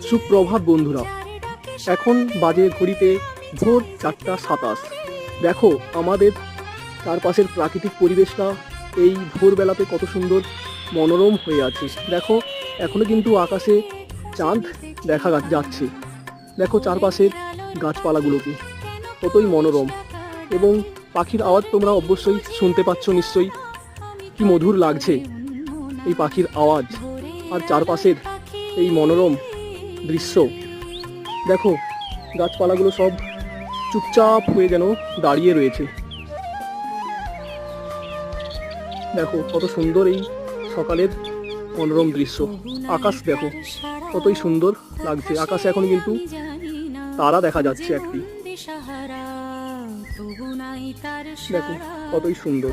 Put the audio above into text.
সুপ্রভাত বন্ধুরা, এখন বাজে ঘড়িতে ভোর 4:27। দেখো আমাদের চারপাশের প্রাকৃতিক পরিবেশটা এই ভোরবেলাতে কত সুন্দর মনোরম হয়ে আছে। দেখো এখনো কিন্তু আকাশে চাঁদ দেখা যাচ্ছে। দেখো চারপাশের গাছপালাগুলোকে কতই মনোরম, এবং পাখির আওয়াজ তোমরা অবশ্যই শুনতে পাচ্ছ নিশ্চয়ই। কি মধুর লাগছে এই পাখির আওয়াজ আর চারপাশের এই মনোরম দৃশ্য। দেখো গাছপালাগুলো সব চুপচাপ হয়ে যেন দাঁড়িয়ে রয়েছে। দেখো কত সুন্দর এই সকালের মনোরম দৃশ্য। আকাশ দেখো কতই সুন্দর লাগছে। আকাশে এখন কিন্তু তারা দেখা যাচ্ছে একটি। দেখো কতই সুন্দর।